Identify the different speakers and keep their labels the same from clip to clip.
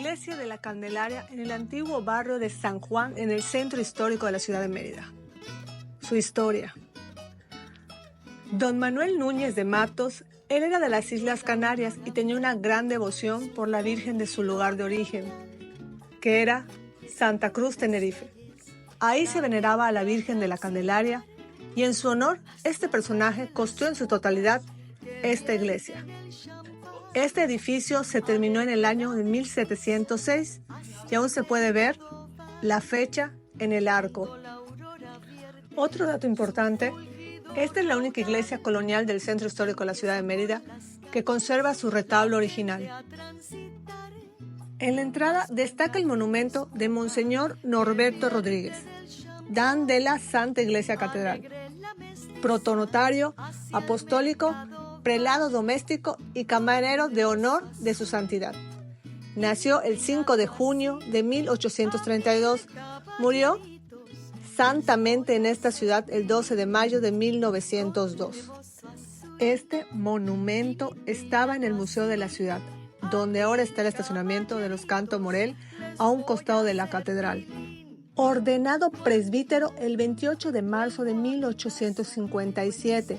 Speaker 1: Iglesia de la Candelaria en el antiguo barrio de San Juan, en el centro histórico de la ciudad de Mérida. Su historia. Don Manuel Núñez de Matos, él era de las Islas Canarias y tenía una gran devoción por la Virgen de su lugar de origen, que era Santa Cruz, Tenerife. Ahí se veneraba a la Virgen de la Candelaria y en su honor este personaje construyó en su totalidad esta iglesia. Este edificio se terminó en el año de 1706 y aún se puede ver la fecha en el arco. Otro dato importante, esta es la única iglesia colonial del centro histórico de la ciudad de Mérida que conserva su retablo original. En la entrada destaca el monumento de Monseñor Norberto Rodríguez, Dan de la Santa Iglesia Catedral, protonotario apostólico, prelado doméstico y camarero de honor de su santidad. Nació el 5 de junio de 1832, murió santamente en esta ciudad el 12 de mayo de 1902. Este monumento estaba en el Museo de la Ciudad, donde ahora está el estacionamiento de los Canto Morel, a un costado de la catedral. Ordenado presbítero el 28 de marzo de 1857,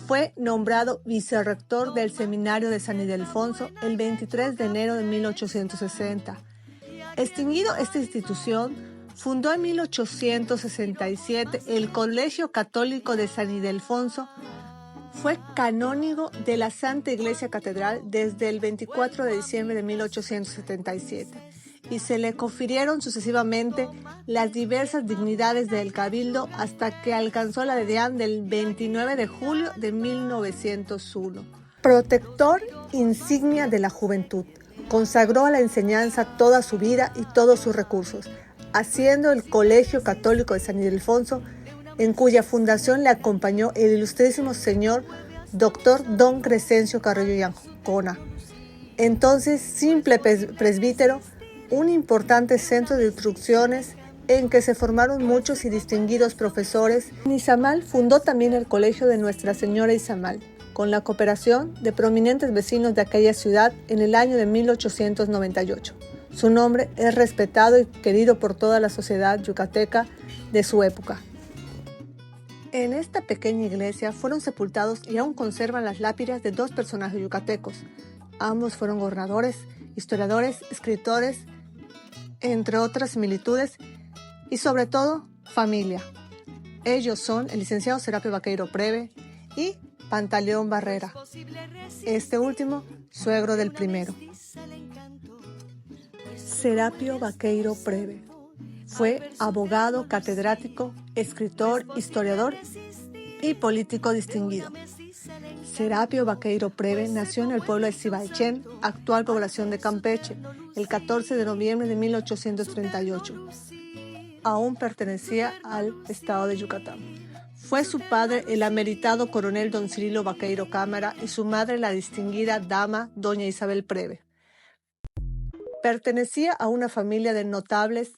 Speaker 1: fue nombrado vicerrector del Seminario de San Ildefonso el 23 de enero de 1860. Extinguido esta institución, fundó en 1867 el Colegio Católico de San Ildefonso. Fue canónigo de la Santa Iglesia Catedral desde el 24 de diciembre de 1877 y se le confirieron sucesivamente las diversas dignidades del Cabildo hasta que alcanzó la edad del 29 de julio de 1901. Protector insignia de la juventud, consagró a la enseñanza toda su vida y todos sus recursos, haciendo el Colegio Católico de San Ildefonso, en cuya fundación le acompañó el ilustrísimo señor Dr. Don Crescencio Carrillo y Ancona, entonces simple presbítero, un importante centro de instrucciones en que se formaron muchos y distinguidos profesores. En Izamal fundó también el Colegio de Nuestra Señora Izamal, con la cooperación de prominentes vecinos de aquella ciudad en el año de 1898. Su nombre es respetado y querido por toda la sociedad yucateca de su época. En esta pequeña iglesia fueron sepultados y aún conservan las lápidas de dos personajes yucatecos. Ambos fueron gobernadores, historiadores, escritores, entre otras similitudes, y sobre todo, familia. Ellos son el licenciado Serapio Vaqueiro Preve y Pantaleón Barrera, este último suegro del primero. Serapio Vaqueiro Preve fue abogado, catedrático, escritor, historiador y político distinguido. Serapio Vaqueiro Preve nació en el pueblo de Sibalchén, actual población de Campeche, el 14 de noviembre de 1838. Aún pertenecía al estado de Yucatán. Fue su padre el ameritado coronel don Cirilo Vaqueiro Cámara y su madre la distinguida dama doña Isabel Preve. Pertenecía a una familia de notables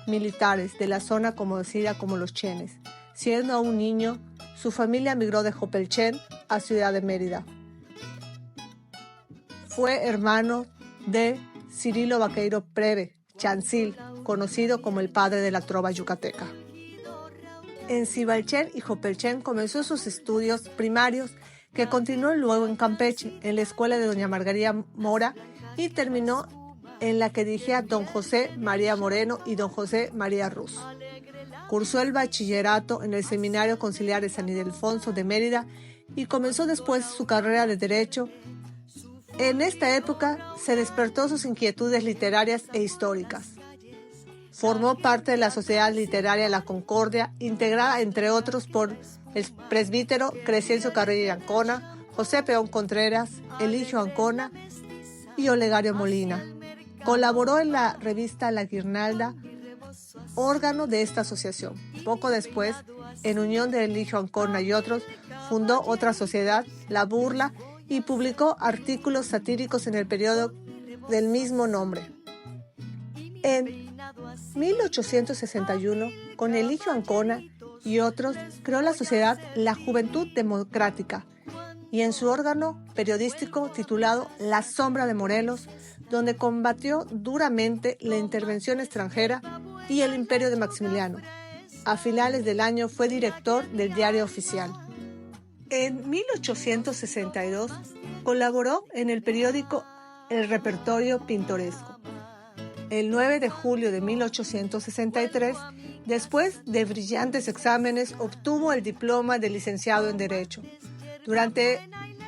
Speaker 1: militares de la zona conocida como los Chenes. Siendo aún niño, su familia migró de Jopelchen a Ciudad de Mérida. Fue hermano de Cirilo Vaqueiro Preve, Chancil, conocido como el padre de la trova yucateca. En Sibalchén y Jopelchen comenzó sus estudios primarios, que continuó luego en Campeche, en la escuela de doña Margarita Mora, y terminó en la que dirigía don José María Moreno y don José María Ruz. Cursó el bachillerato en el Seminario Conciliar de San Ildefonso de Mérida y comenzó después su carrera de Derecho. En esta época se despertó sus inquietudes literarias e históricas. Formó parte de la Sociedad Literaria La Concordia, integrada entre otros por el presbítero Crescencio Carrillo y Ancona, José Peón Contreras, Eligio Ancona y Olegario Molina. Colaboró en la revista La Guirnalda, órgano de esta asociación. Poco después, en unión de Eligio Ancona y otros, fundó otra sociedad, La Burla, y publicó artículos satíricos en el periódico del mismo nombre. En 1861, con Eligio Ancona y otros, creó la sociedad La Juventud Democrática y en su órgano periodístico titulado La Sombra de Morelos, donde combatió duramente la intervención extranjera y el imperio de Maximiliano. A finales del año fue director del Diario Oficial. En 1862 colaboró en el periódico El Repertorio Pintoresco. El 9 de julio de 1863, después de brillantes exámenes, obtuvo el diploma de licenciado en Derecho. Durante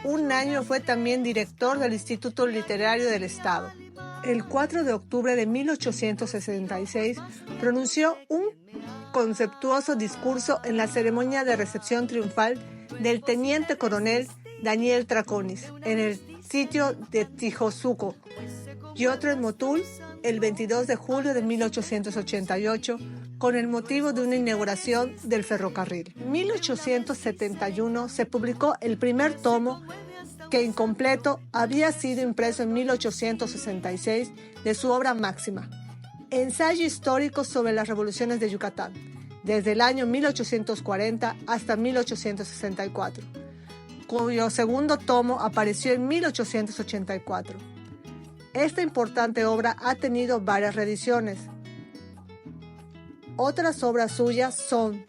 Speaker 1: un año fue también director del Instituto Literario del Estado. El 4 de octubre de 1866 pronunció un conceptuoso discurso en la ceremonia de recepción triunfal del teniente coronel Daniel Traconis en el sitio de Tijosuco, y otro en Motul el 22 de julio de 1888 con el motivo de una inauguración del ferrocarril. En 1871 se publicó el primer tomo, que incompleto había sido impreso en 1866, de su obra máxima, Ensayo histórico sobre las revoluciones de Yucatán, desde el año 1840 hasta 1864, cuyo segundo tomo apareció en 1884. Esta importante obra ha tenido varias reediciones. Otras obras suyas son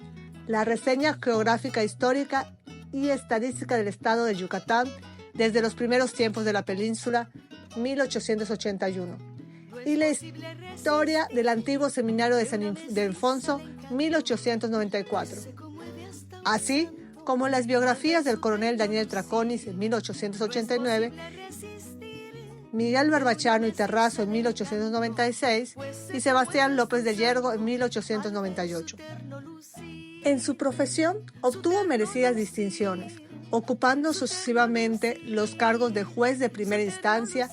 Speaker 1: la Reseña Geográfica Histórica y Estadística del Estado de Yucatán desde los primeros tiempos de la península, 1881, y la Historia del Antiguo Seminario de San Ildefonso, 1894, así como las biografías del coronel Daniel Traconis en 1889, Miguel Barbachano y Terrazo en 1896 y Sebastián López de Yergo en 1898. En su profesión obtuvo merecidas distinciones, ocupando sucesivamente los cargos de juez de primera instancia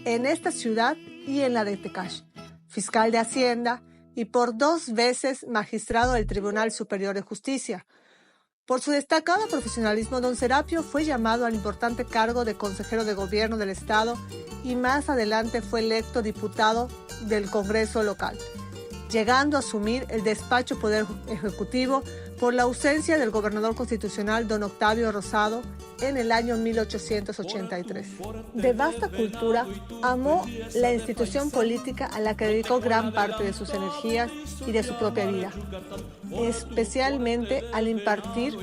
Speaker 1: en esta ciudad y en la de Tecash, fiscal de Hacienda y por 2 veces magistrado del Tribunal Superior de Justicia. Por su destacado profesionalismo, don Serapio fue llamado al importante cargo de consejero de gobierno del Estado y más adelante fue electo diputado del Congreso local, llegando a asumir el despacho Poder Ejecutivo por la ausencia del gobernador constitucional don Octavio Rosado en el año 1883. De vasta cultura, amó la institución política a la que dedicó gran parte de sus energías y de su propia vida, especialmente al impartir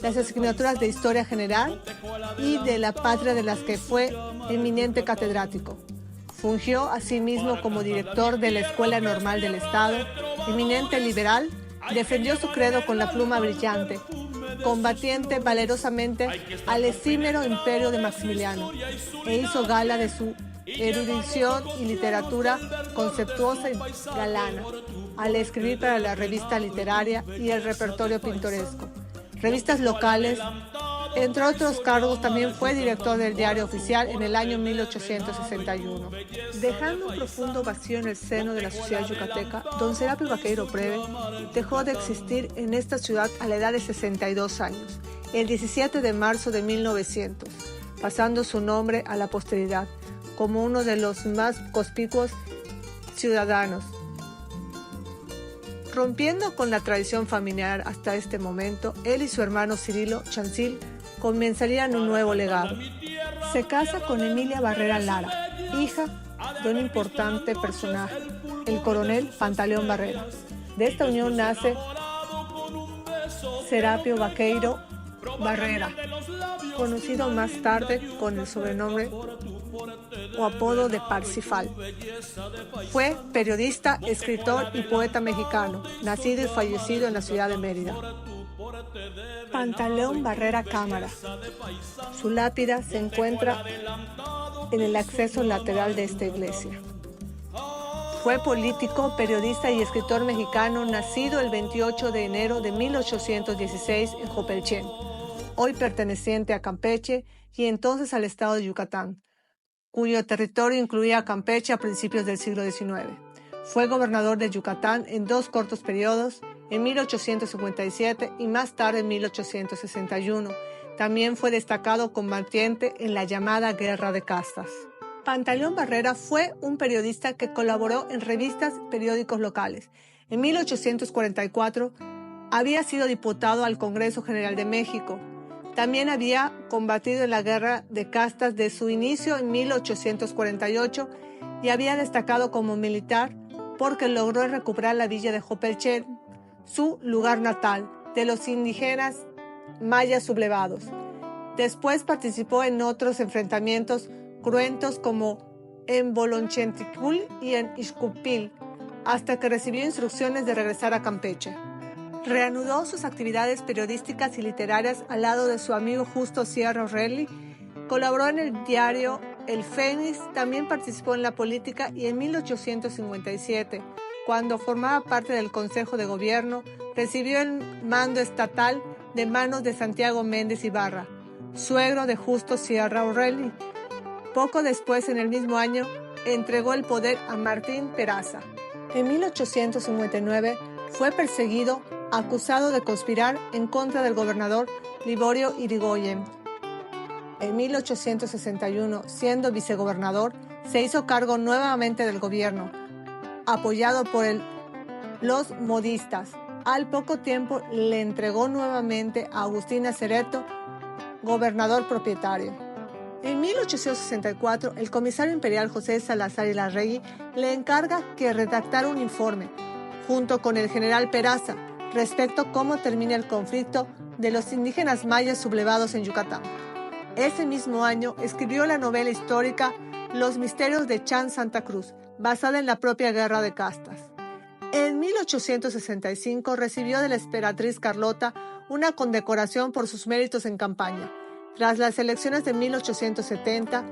Speaker 1: las asignaturas de Historia General y de la Patria, de las que fue eminente catedrático. Fungió asimismo como director de la Escuela Normal del Estado, eminente liberal, defendió su credo con la pluma brillante, combatiente valerosamente al efímero imperio de Maximiliano, e hizo gala de su erudición y literatura conceptuosa y galana, al escribir para la Revista Literaria y el Repertorio Pintoresco, revistas locales. Entre otros cargos, también fue director del Diario Oficial en el año 1861. Dejando un profundo vacío en el seno de la sociedad yucateca, don Serapio Vaqueiro Preve dejó de existir en esta ciudad a la edad de 62 años, el 17 de marzo de 1900, pasando su nombre a la posteridad como uno de los más conspicuos ciudadanos. Rompiendo con la tradición familiar hasta este momento, él y su hermano Cirilo Chancil comenzarían un nuevo legado. Se casa con Emilia Barrera Lara, hija de un importante personaje, el coronel Pantaleón Barrera. De esta unión nace Serapio Vaqueiro Barrera, conocido más tarde con el sobrenombre o apodo de Parsifal. Fue periodista, escritor y poeta mexicano, nacido y fallecido en la ciudad de Mérida. Pantaleón Barrera Cámara. Su lápida se encuentra en el acceso lateral de esta iglesia. Fue político, periodista y escritor mexicano, nacido el 28 de enero de 1816 en Jopelchen, hoy perteneciente a Campeche y entonces al estado de Yucatán, cuyo territorio incluía a Campeche a principios del siglo XIX. Fue gobernador de Yucatán en 2 cortos periodos, en 1857 y más tarde en 1861. También fue destacado combatiente en la llamada Guerra de Castas. Pantaleón Barrera fue un periodista que colaboró en revistas y periódicos locales. En 1844 había sido diputado al Congreso General de México. También había combatido en la guerra de castas de su inicio en 1848 y había destacado como militar porque logró recuperar la villa de Jopelchen, su lugar natal, de los indígenas mayas sublevados. Después participó en otros enfrentamientos cruentos como en Bolonchenticul y en Ixcupil, hasta que recibió instrucciones de regresar a Campeche. Reanudó sus actividades periodísticas y literarias al lado de su amigo Justo Sierra O'Reilly, colaboró en el diario El Fénix, también participó en la política y en 1857, cuando formaba parte del Consejo de Gobierno, recibió el mando estatal de manos de Santiago Méndez Ibarra, suegro de Justo Sierra O'Reilly. Poco después, en el mismo año, entregó el poder a Martín Peraza. En 1859 fue perseguido, acusado de conspirar en contra del gobernador Liborio Irigoyen. En 1861, siendo vicegobernador, se hizo cargo nuevamente del gobierno, apoyado por los modistas. Al poco tiempo le entregó nuevamente a Agustín Acereto, gobernador propietario. En 1864, el comisario imperial José Salazar Ilarregui le encarga que redactara un informe, junto con el general Peraza, respecto a cómo termina el conflicto de los indígenas mayas sublevados en Yucatán. Ese mismo año escribió la novela histórica Los misterios de Chan Santa Cruz, basada en la propia guerra de castas. En 1865 recibió de la emperatriz Carlota una condecoración por sus méritos en campaña. Tras las elecciones de 1870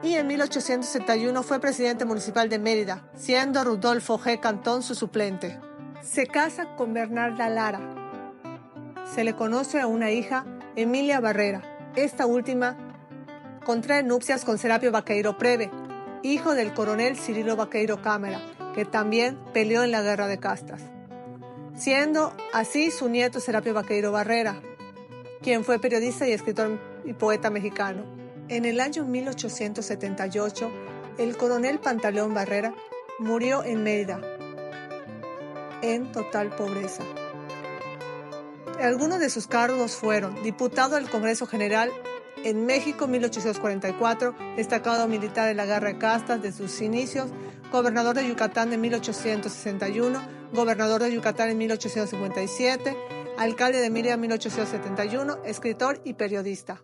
Speaker 1: y en 1871 fue presidente municipal de Mérida, siendo Rudolfo G. Cantón su suplente. Se casa con Bernarda Lara. Se le conoce a una hija, Emilia Barrera. Esta última contrae nupcias con Serapio Baqueiro Preve, hijo del coronel Cirilo Baqueiro Cámara, que también peleó en la guerra de castas, siendo así su nieto Serapio Baqueiro Barrera, quien fue periodista y escritor y poeta mexicano. En el año 1878, el coronel Pantaleón Barrera murió en Mérida, en total pobreza. Algunos de sus cargos fueron diputado del Congreso General en México 1844, destacado militar en la guerra de castas de sus inicios, gobernador de Yucatán en 1861, gobernador de Yucatán en 1857, alcalde de Mérida en 1871, escritor y periodista.